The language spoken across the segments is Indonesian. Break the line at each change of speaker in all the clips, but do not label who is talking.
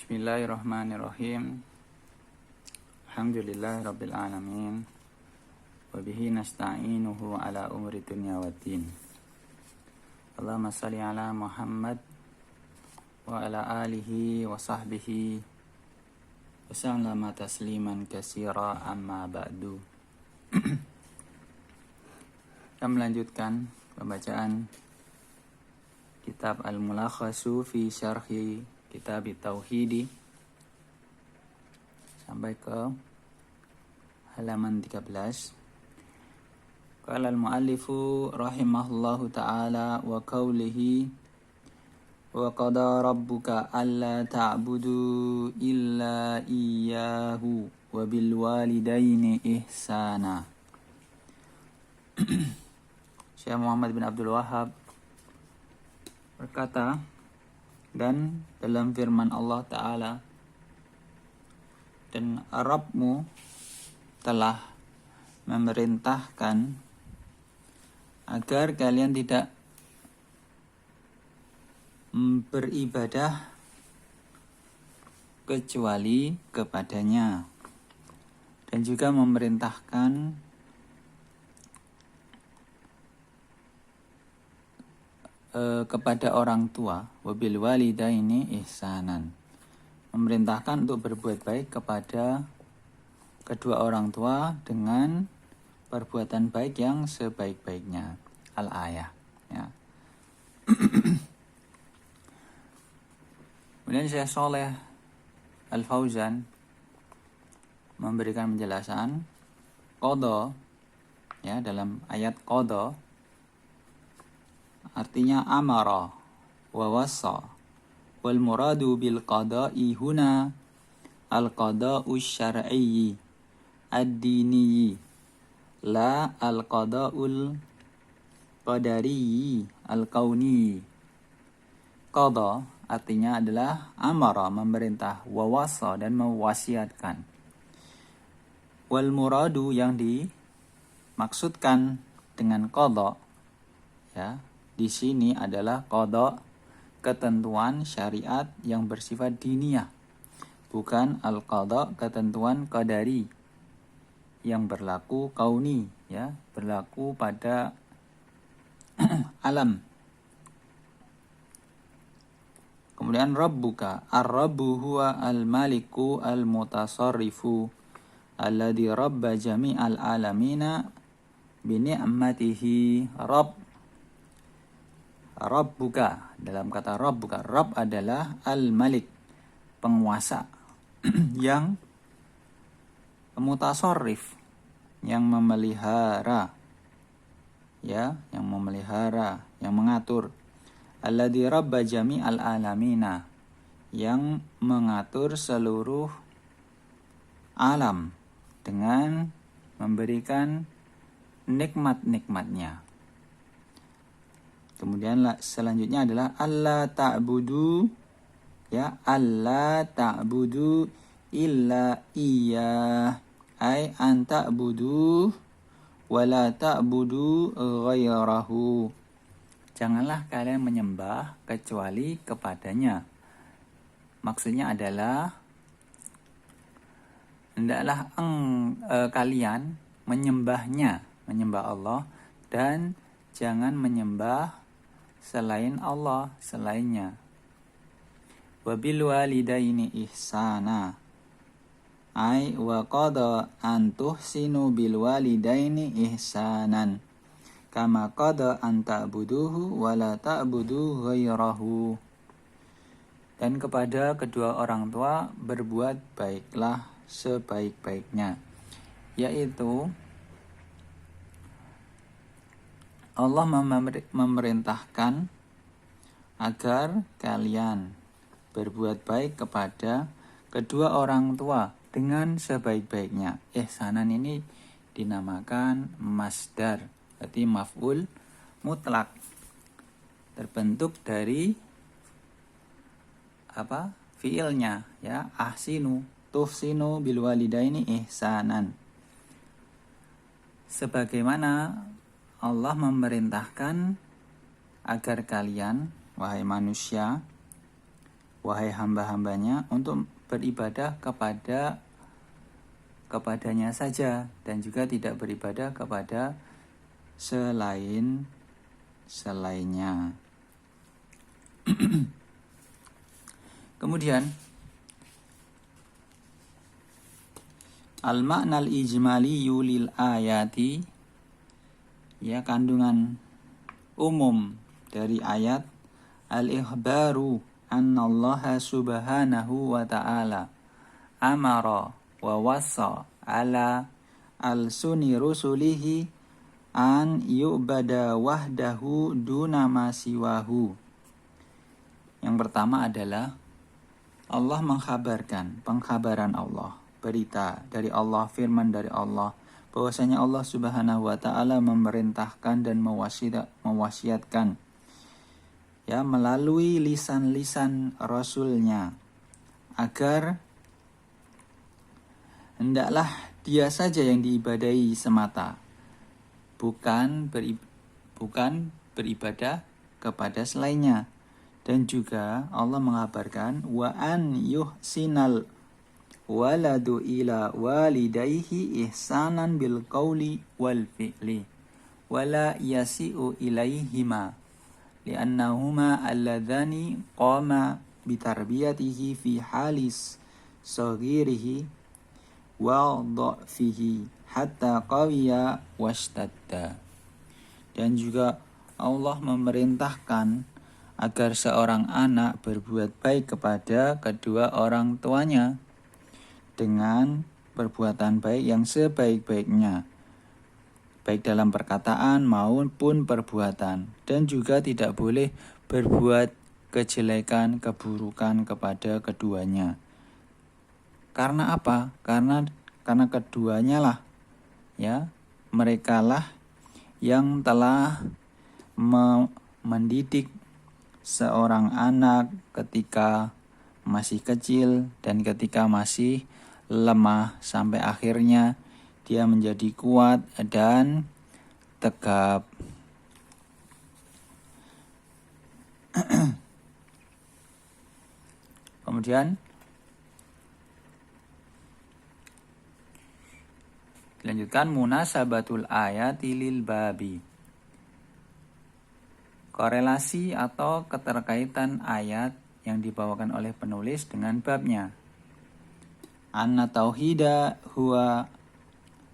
Bismillahirrahmanirrahim. Alhamdulillahirabbil alamin. Wa bihi nasta'inuhu ala umuri dunya waddin. Allahumma shalli ala Muhammad wa ala alihi wa sahbihi wa sallama tasliman katsira amma ba'du. Kita melanjutkan pembacaan kitab Al-Mulakhasu fi Syarhi Kitab Tauhidi sampai ke halaman 13. Qala al-muallifu rahimahullahu ta'ala wa qawlihi wa qada rabbuka alla ta'budu illa iyyahu wa bil walidaini ihsana. Syekh Muhammad bin Abdul Wahhab berkata, dan dalam firman Allah Ta'ala, dan Rabbmu telah memerintahkan agar kalian tidak beribadah kecuali kepadanya, dan juga memerintahkan kepada orang tua, wabil walidaini ihsanan, memerintahkan untuk berbuat baik kepada kedua orang tua dengan perbuatan baik yang sebaik-baiknya. Al-ayah, ya. Kemudian Syekh Shalih Al-Fauzan memberikan penjelasan qada, ya, dalam ayat qada artinya amara wa wasa, wal muradu bil qada'i huna al qada'u syar'i ad-dini la al qada'ul qadari al kauni. Qada artinya adalah amara, memerintah, wa wasa, dan mewasiatkan. Wal muradu, yang dimaksudkan dengan qada, ya, di sini adalah qada, ketentuan syariat yang bersifat diniyah, bukan al-qada, ketentuan qadari yang berlaku kauni, ya, berlaku pada alam. Kemudian rabbuka, ar-rabbu huwa al-maliku al-mutasarrifu alladhi rabba jami'al alamina bi ni'matihi. Rabbuka, dalam kata rabbuka, Rabb adalah al-malik, penguasa, yang mutasarrif, yang memelihara, ya, yang memelihara, yang mengatur. Alladzi rabba jami'al alamina, yang mengatur seluruh alam dengan memberikan nikmat-nikmatnya. Kemudian selanjutnya adalah alla ta'budu, ya, alla ta'budu illa iyyah, ay an ta'budu wa la ta'budu ghairahu. Janganlah kalian menyembah kecuali kepadanya. Maksudnya adalah hendaklah kalian menyembah Allah, dan jangan menyembah selain Allah, selainnya. Wabil walidaini ihsana, ay wa qada an tuhsinu bil walidaini ihsanan kama qada an ta'buduhu wa la ta'budu ghairahu. Dan kepada kedua orang tua berbuat baiklah sebaik-baiknya, yaitu Allah memerintahkan agar kalian berbuat baik kepada kedua orang tua dengan sebaik-baiknya. Ihsanan ini dinamakan masdar, berarti maf'ul mutlak, terbentuk dari fiilnya, ya, ahsinu, tuhsinu bil walidaini ihsanan. Sebagaimana Allah memerintahkan agar kalian, wahai manusia, wahai hamba-hambanya, untuk beribadah kepadanya saja dan juga tidak beribadah kepada selainnya. Kemudian al-ma'nal ijmali lil ayati, ya, kandungan umum dari ayat al-ikhbaru annallaha subhanahu wa ta'ala amara wa wassa ala al-suni rusulihi an yu'bada wahdahu duna ma siwahu. Yang pertama adalah Allah mengkhabarkan, pengkhabaran Allah, berita dari Allah, firman dari Allah, bahwasanya Allah Subhanahu wa ta'ala memerintahkan dan mewasiatkan, ya, melalui lisan-lisan Rasulnya, agar hendaklah dia saja yang diibadahi semata, bukan beribadah kepada selainnya. Dan juga Allah mengabarkan wa an yuhsinal waladu ila walidayhi ihsanan bil qawli wal fi'li wala yasi'u ilaihima li'annahuma alladhani qama bitarbiyatihi fi halis saghirihi wa dha'fihi hatta qawiya washtadda. Dan juga Allah memerintahkan agar seorang anak berbuat baik kepada kedua orang tuanya dengan perbuatan baik yang sebaik-baiknya, baik dalam perkataan maupun perbuatan, dan juga tidak boleh berbuat kejelekan, keburukan kepada keduanya. Karena apa? Karena keduanya lah, ya, mereka lah yang telah mendidik seorang anak ketika masih kecil dan ketika masih lemah sampai akhirnya dia menjadi kuat dan tegap. Kemudian dilanjutkan munasabatul ayati lil babi, korelasi atau keterkaitan ayat yang dibawakan oleh penulis dengan babnya. Anna tauhida huwa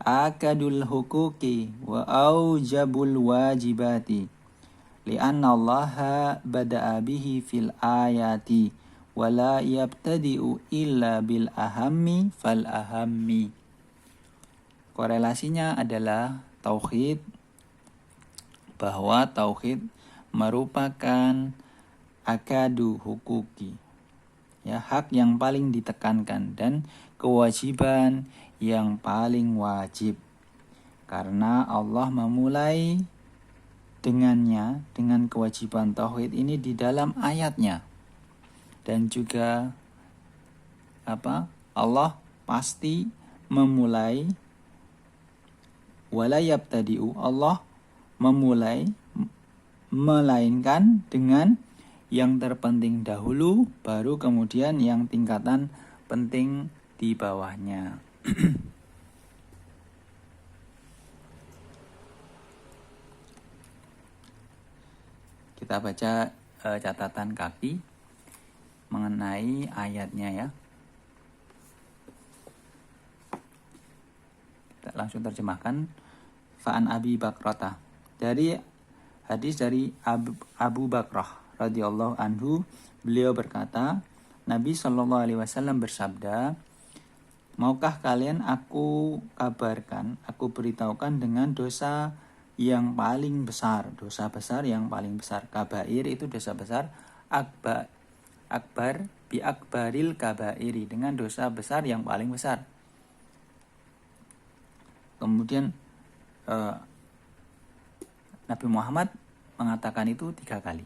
akadul hukuki wa aujabul wajibati li'anna allaha bada'a bihi fil ayati wa la yabtadi'u illa bil ahammi fal ahammi. Korelasinya adalah tauhid, bahwa tauhid merupakan akadu hukuki, ya, hak yang paling ditekankan dan kewajiban yang paling wajib, karena Allah memulai dengannya, dengan kewajiban tauhid ini di dalam ayatnya. Dan juga Allah pasti memulai wala yabtadi'u, Allah memulai, melainkan dengan yang terpenting dahulu, baru kemudian yang tingkatan penting di bawahnya. Kita baca catatan kaki mengenai ayatnya, ya. Kita langsung terjemahkan. Fa'an Abi Bakrata, dari hadis dari Abu Bakrah radhiyallahu anhu, beliau berkata, Nabi Shallallahu alaihi wasallam bersabda, maukah kalian aku kabarkan, aku beritahukan dengan dosa yang paling besar, dosa besar yang paling besar. Kabair itu dosa besar, akbar bi akbaril kabairi, dengan dosa besar yang paling besar. Kemudian Nabi Muhammad mengatakan itu 3 kali.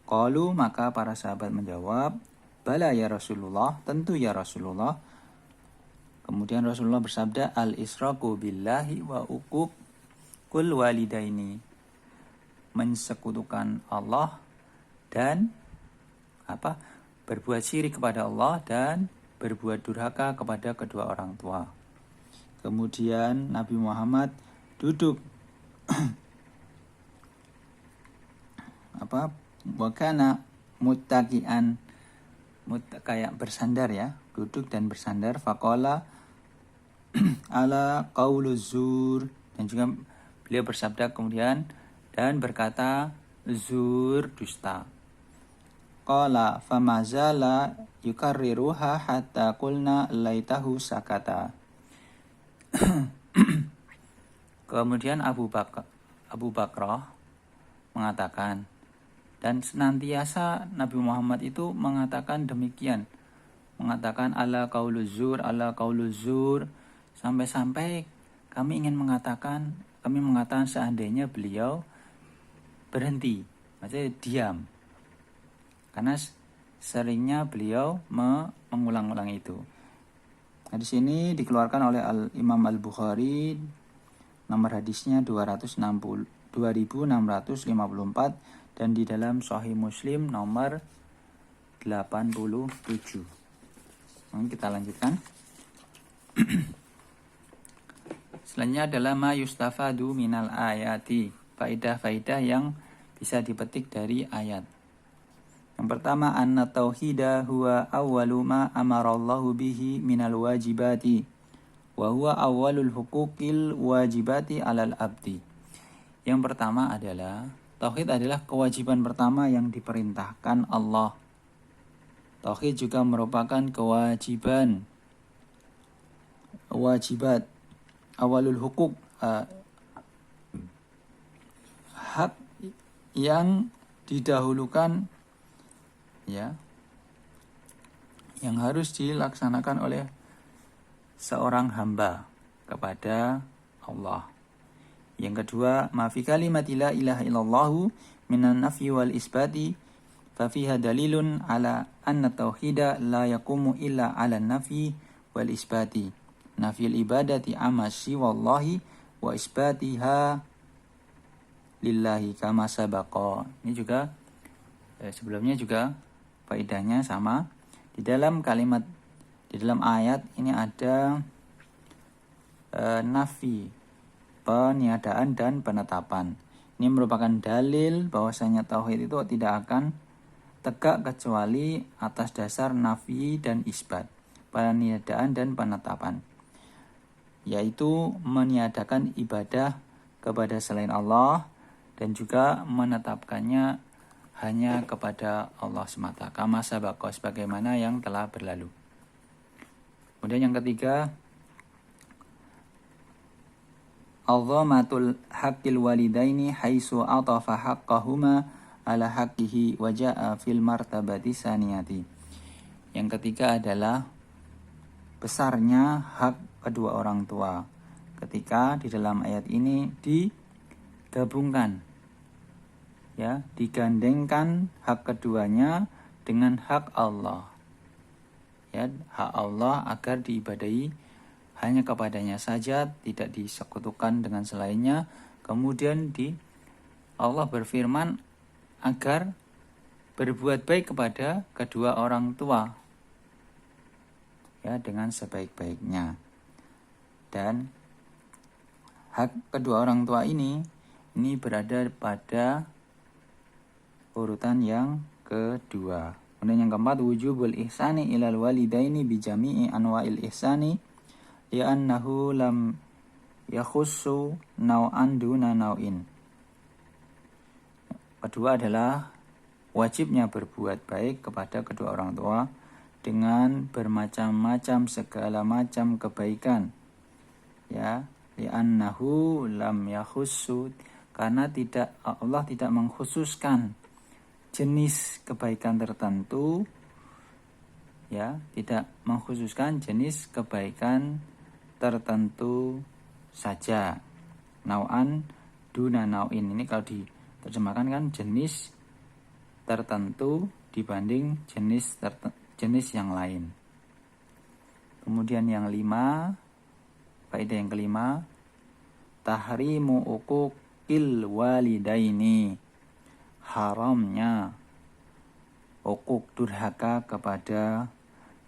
Qalu, maka para sahabat menjawab, bala ya Rasulullah, tentu ya Rasulullah. Kemudian Rasulullah bersabda, al-israku billahi wa uququl walidaini, mensekutukan Allah dan berbuat syirik kepada Allah dan berbuat durhaka kepada kedua orang tua. Kemudian Nabi Muhammad duduk wakana muttaqian, kayak bersandar ya, duduk dan bersandar. Faqala ala qauluz zur, dan juga beliau bersabda kemudian dan berkata zur, dusta. Qala famazala yukarriruha hatta qulna laitahu sakata. Kemudian Abu Bakrah mengatakan, dan senantiasa Nabi Muhammad itu mengatakan demikian, mengatakan ala qauluz zur, sampai-sampai kami mengatakan seandainya beliau berhenti, maksudnya diam, karena seringnya beliau mengulang-ulang itu. Nah, di sini dikeluarkan oleh Imam Al-Bukhari, nomor hadisnya 2654, dan di dalam Sahih Muslim nomor 87. Kita lanjutkan. Selanjutnya adalah ma yustafadu minal ayati, faidah-faidah yang bisa dipetik dari ayat. Yang pertama, anna tauhida huwa awwalu ma amarallahu bihi minal wajibati wa huwa awwalul huquqil wajibati alal abdi. Yang pertama adalah tauhid adalah kewajiban pertama yang diperintahkan Allah. Tauhid juga merupakan wajibat awalul hukuk, hak yang didahulukan, ya, yang harus dilaksanakan oleh seorang hamba kepada Allah. Yang kedua, ma fi kalimati la ilaha illallahu minan nafyi wal isbati fa fiha dalilun ala anna tauhida la yaqumu illa ala nafyi wal isbati, nafyil ibadati amma siwallahi wa isbatiha lillahi kama sabaqa. Ini juga sebelumnya juga faedahnya sama. Di dalam ayat ini ada nafi, peniadaan dan penetapan. Ini merupakan dalil bahwasanya tauhid itu tidak akan tegak kecuali atas dasar nafi dan isbat, peniadaan dan penetapan, yaitu meniadakan ibadah kepada selain Allah dan juga menetapkannya hanya kepada Allah semata, kama sabaqa, sebagaimana yang telah berlalu. Kemudian yang ketiga, azamatul haqqil walidaini haitsu atafa haqqahuma ala haqqihi wa jaa fil martabati saniyati. Yang ketiga adalah besarnya hak kedua orang tua ketika di dalam ayat ini digabungkan, ya, digandengkan hak keduanya dengan hak Allah, ya, hak Allah agar diibadahi hanya kepadanya saja, tidak disekutukan dengan selainnya. Kemudian Allah berfirman agar berbuat baik kepada kedua orang tua, ya, dengan sebaik-baiknya. Dan hak kedua orang tua ini berada pada urutan yang kedua. Kemudian yang keempat, wujubul ihsani ilal walidaini bijami'i anwa'il ihsani li'annahu lam yakhussu naw'an duna naw'in. Kedua adalah wajibnya berbuat baik kepada kedua orang tua dengan bermacam-macam segala macam kebaikan, ya, li'annahu lam yakhussu, karena Allah tidak mengkhususkan jenis kebaikan tertentu, ya, tidak mengkhususkan jenis kebaikan tertentu saja. Nau'an duna nau'in, ini kalau diterjemahkan kan jenis tertentu dibanding jenis yang lain. Kemudian yang faedah yang kelima, tahrimu uquqil walidaini, haramnya ukuk durhaka kepada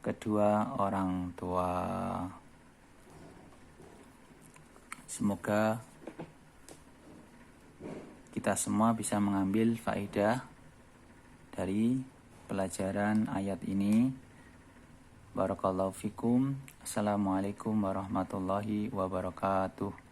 kedua orang tua. Semoga kita semua bisa mengambil faedah dari pelajaran ayat ini. Barakallahu fikum. Assalamualaikum warahmatullahi wabarakatuh.